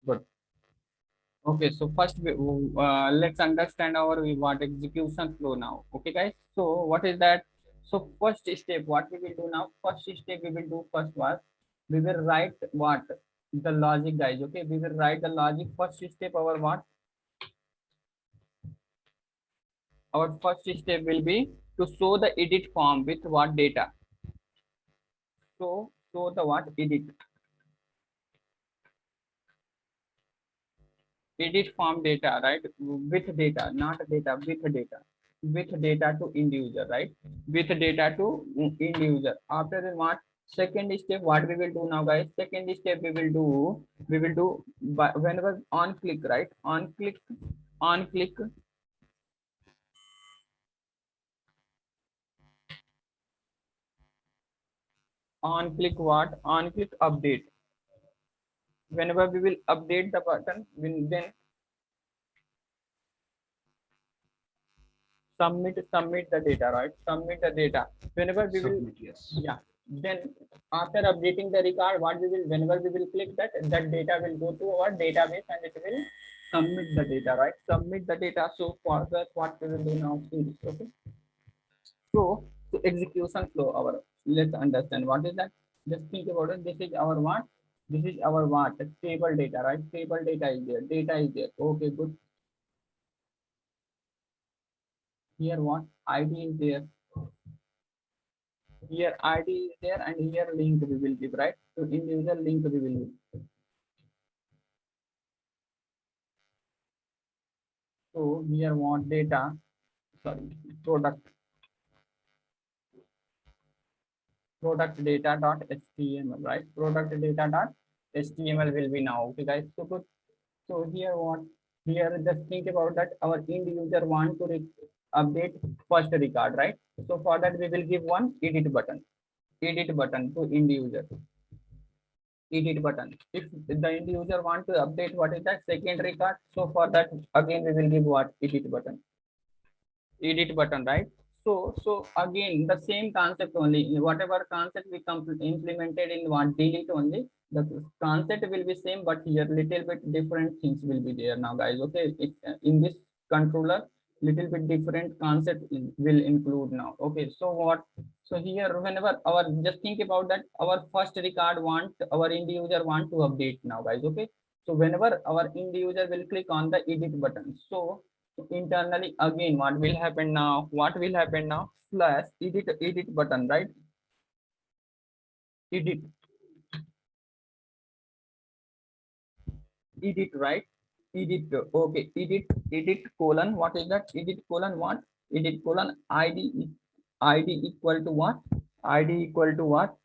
Good. Okay, so first let's understand our what execution flow now. Okay, guys. So what is that? So first step, what we will do now? First step we will do first was we will write what the logic, guys. Okay, we will write the logic. First step our what? Our first step will be to show the edit form with what data. So show the what edit form data, right? With data, not data, with data to end user, right? With data to end user. After that, what second step, what we will do now, guys? Second step we will do by whenever on click, right? On click on click what? On click update. Whenever we will update the button, then submit the data, right? Submit the data whenever we will. Submit, yes. Yeah, then after updating the record, what we will, whenever we will click that, that data will go to our database and it will submit the data, right? Submit the data. So for that, what we will do now is, okay, so execution flow, our, let's understand what is that. Just think about it. This is our what? This is our what? Table data, right? Table data is there, data is there. Okay, good. Here what? ID is there. Here ID is there, and here link we will give, right? So individual link we will give. So here what data, sorry, product data dot html, right? Product data dot html will be now. Okay, guys. So good. So here what? Here just think about that. Our end user want to update first record, right? So for that we will give one edit button. Edit button to end user. Edit button. If the end user want to update what is that second record, so for that again we will give what? Edit button. Edit button, right? So again the same concept only. Whatever concept we implemented in what delete only, the concept will be same, but here little bit different things will be there now, guys. Okay, in this controller little bit different concept will include now. Okay, so what? So here whenever our, just think about that, our first record want, our end user want to update now, guys. Okay, so whenever our end user will click on the edit button, so internally again what will happen now? What will happen now? Slash edit button, right? Edit edit, right? Edit. Okay, edit colon, what is that? Edit colon what? Edit colon id equal to what? Id equal to what?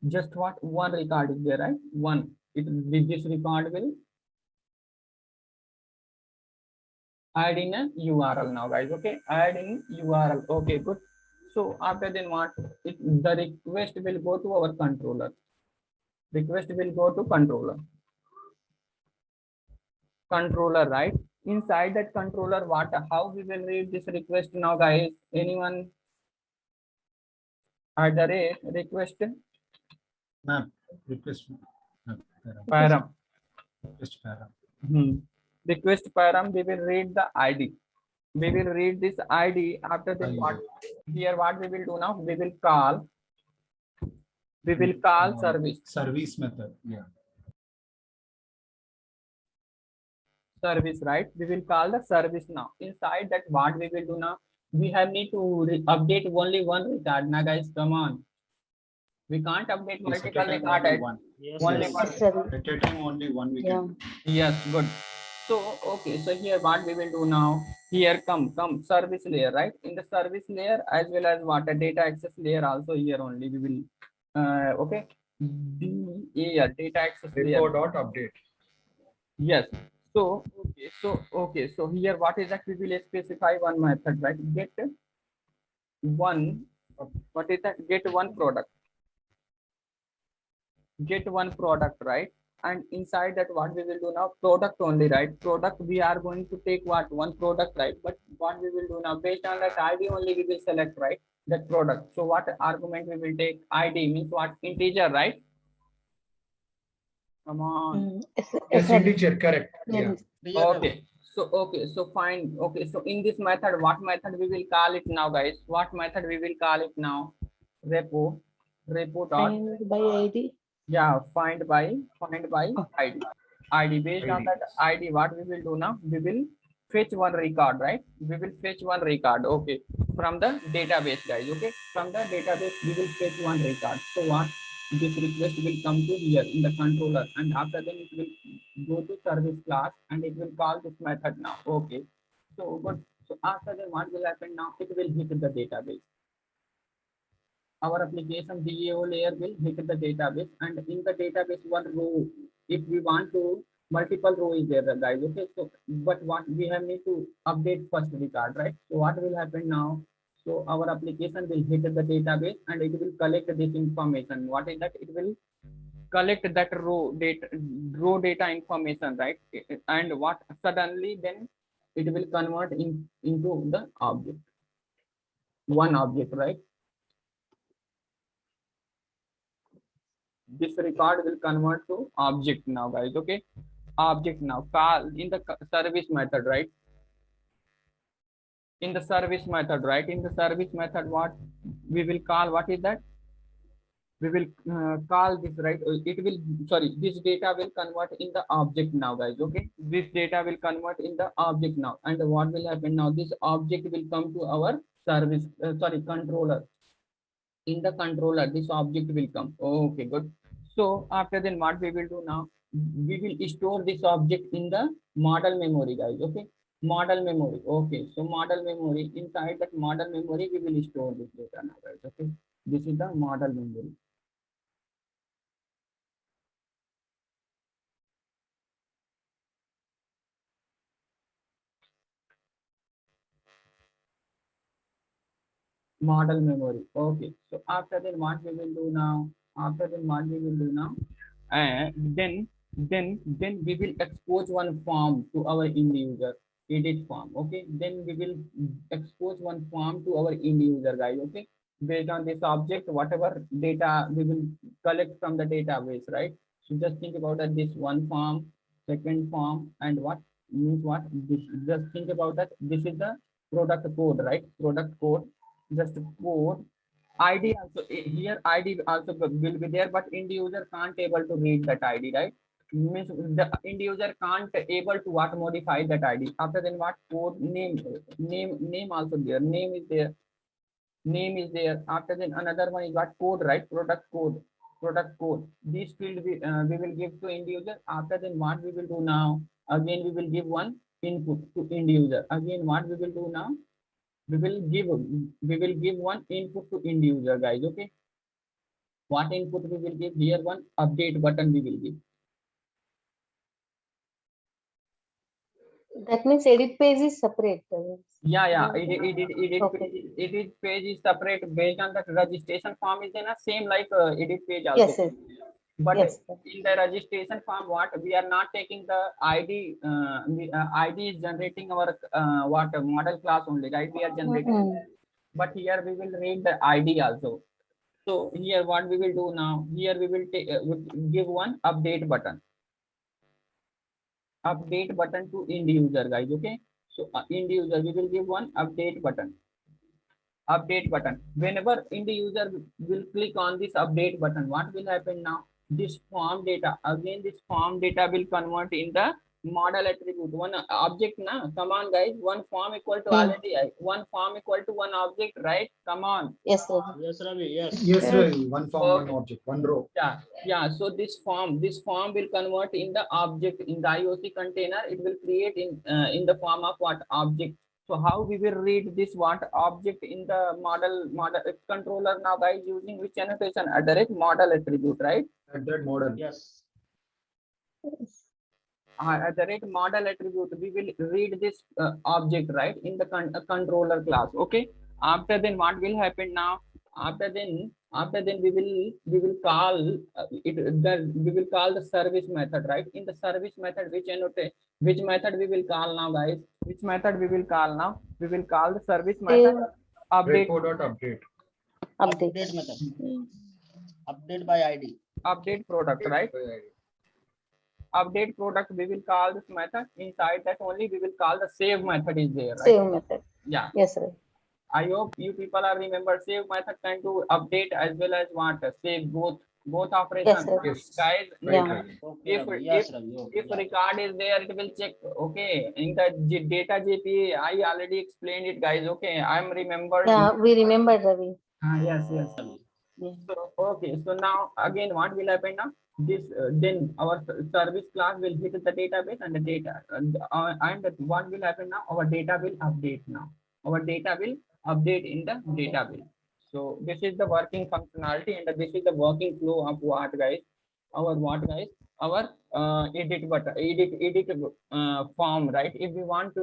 Just what? One record is there, right? One. This record will add in a URL now, guys. Okay, add in URL. Okay, good. So after then what? The request will go to our controller. Request will go to controller, right? Inside that controller, what? How we will read this request now, guys? Anyone? At the rate request Map request map, param. request param. Request param. We will read the ID. We will read this ID. After that, what? Here, what we will do now? We will call. We will call service. Service method. Yeah. Service, right? We will call the service now. Inside that, what we will do now? We have need to update only one record. Now, guys, come on. Yes, can't update at a multiple time record only at one. Yes, only Yes. one. yes. Sir. At a time only one we Yeah. can. Yes, good. So, okay, so here what we will do now, here come service layer, right? In the service layer as well as what a data access layer also here only we will, okay, DAL, data access layer. Repo dot update. Yes. So here what is that we will specify one method, right? Get one, what is that? Get one product, right? And inside that what we will do now, product only, right? Product we are going to take what, one product, right? But what we will do now, based on that ID only we will select, right, that product. So what argument we will take? ID means what? Integer, right? Come on. Yes, Yes, yes, sir. integer, correct. Yeah. Yes. Okay, so fine. Okay, so in this method, what method we will call it now, guys? What method we will call it now? Repo dot, Find by ID. yeah, find by Oh. ID. Based on ID. that ID, what we will do now? We will fetch one record, right? We will fetch one record. Okay, from the database, guys. Okay, from the database we will fetch one record. So what? This request will come to here in the controller, and after then it will go to service class and it will call this method now. Okay, so but so after then what will happen now? It will hit the database. Our application DAO layer will hit the database, and in the database one row, if we want to, multiple row is there, guys. Okay, so but what we have need to update first record, right? So what will happen now? So our application will hit the database and it will collect this information. What is that? It will collect that raw data information, right? And what suddenly then it will convert into the object, one object, right? This record will convert to object now, guys. Okay, object now, call in the service method, right? In the service method, right? In the service method, what we will call, what is that? We will call this, right? It will, sorry, this data will convert in the object now, guys. Okay, this data will convert in the object now, and what will happen now? This object will come to our service, sorry, controller. In the controller this object will come. Okay, good. So after then what we will do now, we will store this object in the model memory, guys. Okay, model memory. Okay, so model memory, inside that model memory we will store this data now, guys. Okay, this is the model memory. Model memory. Okay, so after then what we will do now, after then what we will do now, and then we will expose one form to our end user, edit form. Okay, then we will expose one form to our end user, guys. Okay, based on this object, whatever data we will collect from the database, right? So just think about that, this one form, second form, and what means what this, just think about that, this is the product code, right? Product code, just code. ID also, here ID also will be there, but end user can't able to read that ID, right? Means the end user can't able to what, modify that ID. After then what, code name also there, name is there. After then another one is what, code, right? Product code. This field we will give to end user. After then what we will do now, again we will give one input to end user. Again what we will do now, we will give one input to end user, guys. Okay, what input we will give here, one update button we will give. That means edit page is separate. Yeah, Okay. edit page is separate based on that registration form is in a same like edit page also. Yes, yes. But Yes, sir. in the registration form, what we are not taking the ID, ID is generating our what, model class only, right? We are generating, Mhm. but here we will read the ID also. So here what we will do now, here we will take give one update button to end user, guys. Okay, so end user we will give one update button. Whenever end user will click on this update button, what will happen now, this form data, again this form data will convert in the model attribute, one object na. Come on guys, one form equal to Hmm. already one form equal to one object, right? Come on. Yes, sir. Yes, Ravi. Yes. Yes, Yes. Ravi. One form, Okay. one object, one row. Yeah. So this form will convert in the object in the IOC container. It will create in the form of what object. So how we will read this what object in the model controller now, guys, using which annotation? At the rate model attribute, right? At that model. Yes. At the rate model attribute, we will read this object, right, in the controller class. Okay. After then, what will happen now? After then we will call we will call the service method, right? In the service method, which method we will call now, guys? Which method we will call now? We will call the service method update Repo dot update. Update. Update method. Update by ID. update product, right? Update product, we will call this method. Inside that only we will call the save method is there, right? Save method. Yeah. Yes, sir. I hope you people are remember save method can do update as well as what save both operations. sir. Yes. Guys, Right, Yeah. right. Okay, If- Ravi. Yes, Ravi. Okay, if yeah. record is there, it will check. Okay, in the data JPA, I already explained it, guys. Okay, I'm remembered. Yeah, we remember, Ravi. Yes. Yeah. So okay, so now again, what will happen now? This then our service class will hit the database and the data, and what will happen now? Our data will update now. Our data will update in the database. So this is the working functionality, and this is the working flow of what, guys? Our what, guys? Our edit form, right? If we want to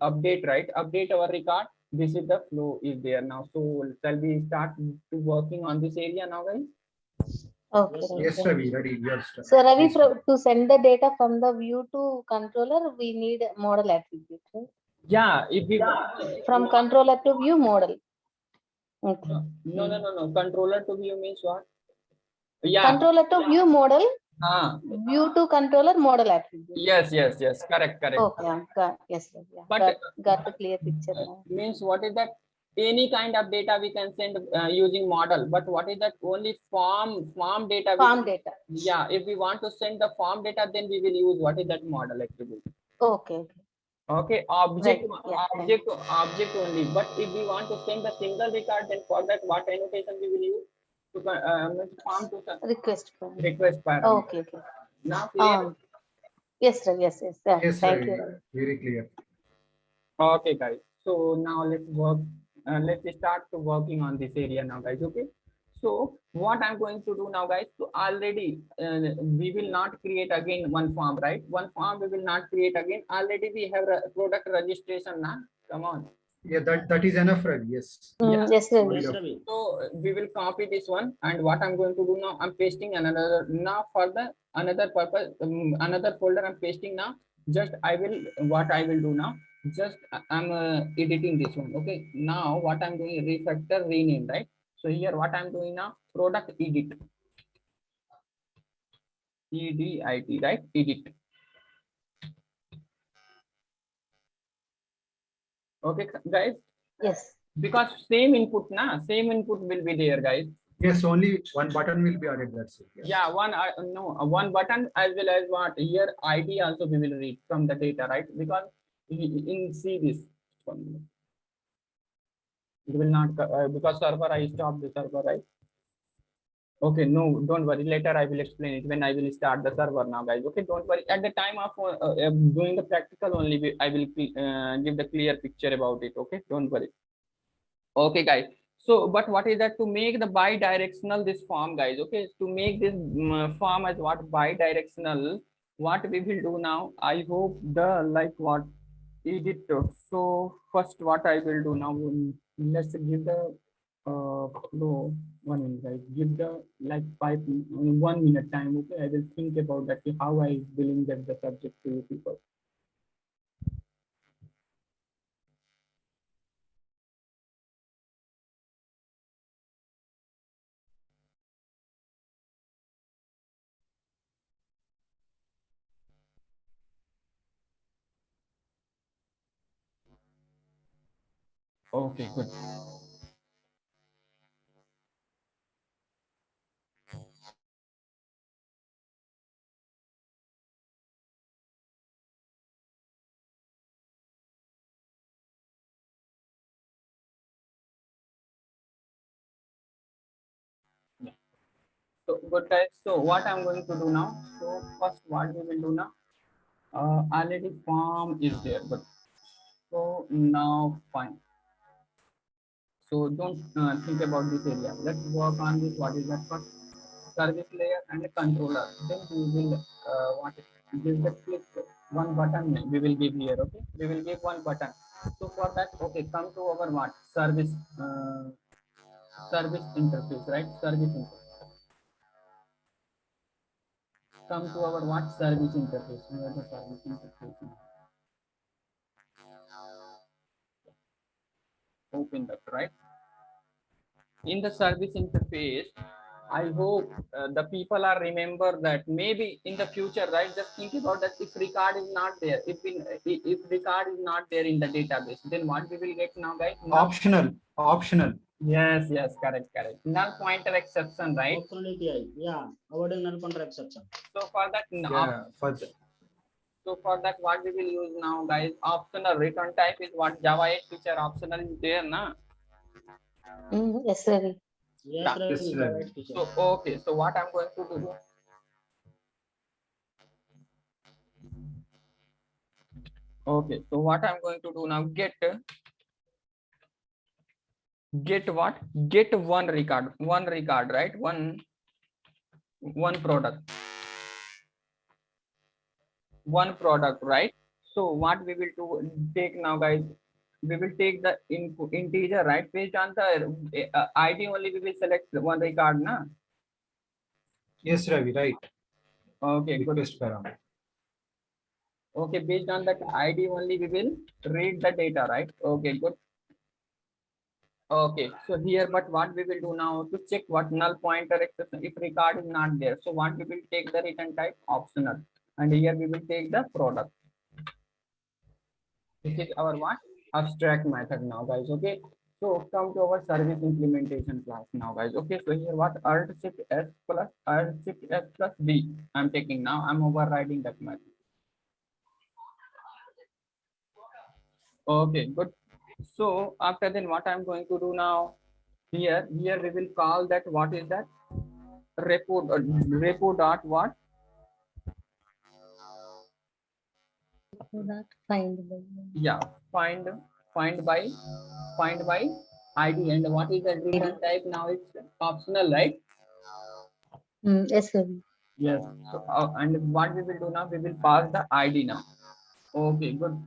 update, right? Update our record. This is the flow is there now. So shall we start to working on this area now, guys? Okay. Yes, Ravi. Yes, Ravi. Ready. Yes. So Ravi, Please start. to send the data from the view to controller, we need model attribute, right? Yeah, if we want From controller to view model. Okay. no. Controller to view means what? Yeah. Controller to view model, view to controller model attribute. Yes. Correct. Okay. Yes, sir. Yeah. But- Got the clear picture now. Means what is that? Any kind of data we can send using model, but what is that? Only form data. Farm data. Yeah, if we want to send the form data, then we will use what is that model attribute. Okay. Okay, object, Right, yeah, object only. But if we want to send a single record, then for that, what annotation we will use? To form to Request form. request parameter. Okay. Now clear? Yes, sir. Yes. Yeah, Yes, thank Ravi. you. Ravi. Very clear. Okay, guys. So now let's work. Let's start to working on this area now, guys. Okay. So what I'm going to do now, guys. So already we will not create again one form, right? One form we will not create again. Already we have product registration now. Come on. Yeah, that is enough, Ravi. Yes. Yeah. Yes, Ravi. Yes, Ravi. So we will copy this one, and what I'm going to do now, I'm pasting another now for the another purpose, another folder I'm pasting now. Just what I will do now, just I'm editing this one. Okay, now what I'm doing, refactor rename, right? So here what I'm doing now, product edit, EDIT, right? Edit. Okay, guys, Yes. because same input will be there, guys. Yes, only one button will be added. That's it. Yes. Yeah, one button as well as what here ID also we will read from the data, right? Because in see this one, it will not because server I stopped the server, right? Okay, no, don't worry. Later I will explain it when I will start the server now, guys. Okay, don't worry. At the time of doing the practical only, I will give the clear picture about it. Okay, don't worry. Okay, guys. So, but what is that? To make the bi-directional this form, guys. Okay, to make this form as what bi-directional, what we will do now? I hope the like what edit. So first, what I will do now? Let's give the flow 1 minute, guys. Give the like 1 minute time. Okay, I will think about that. How I will inject the subject to you people. Okay, good. So good guys. So what I'm going to do now? So first, what we will do now? Already form is there, but so now fine. So don't think about this area. Let's work on this. What is that first? Service layer and a controller. Then we will want to give the click one button. We will give here. Okay, we will give one button. So for that, okay, come to our what service service interface, right? Service interface. Come to our what service interface. Where the service interface is. Open that, right? In the service interface, I hope the people are remember that maybe in the future, right? Just think about that. If record is not there, if record is not there in the database, then what we will get now, guys? Optional, optional. Yes, yes, correct, correct. Null pointer exception, right? Optional API. Yeah. Avoiding null pointer exception. So for that, Yeah, for the, so for that, what we will use now, guys? Optional return type is what Java 8 feature optional is there, na? Yes, Ravi. Yes, Yeah. Ravi, Yes, the Ravi. right feature. So okay, so what I'm going to do? Okay, so what I'm going to do now? Get what? Get one record, right? One product, right? So what we will do? Take now, guys. We will take the input integer, right? Based on the ID only, we will select one record, na? yes, Ravi, right. Okay, good. Request parameter. Okay, based on that ID only, we will read the data, right? Okay, good. Okay, so here, but what we will do now to check what null pointer exception if record is not there. So what we will take the return type optional, and here we will take the product. This is our what abstract method now, guys. Okay, so come to our service implementation class now, guys. Okay, so here what alt shift s plus b I'm taking now. I'm overriding that method. Okay, good. So after then what I'm going to do now, here we will call that, what is that, repo dot what, That find by. yeah, find by ID, and what is the return type now? It's optional, right? Yes, Ravi. Yes. So and what we will do now, we will pass the ID now. Okay, good.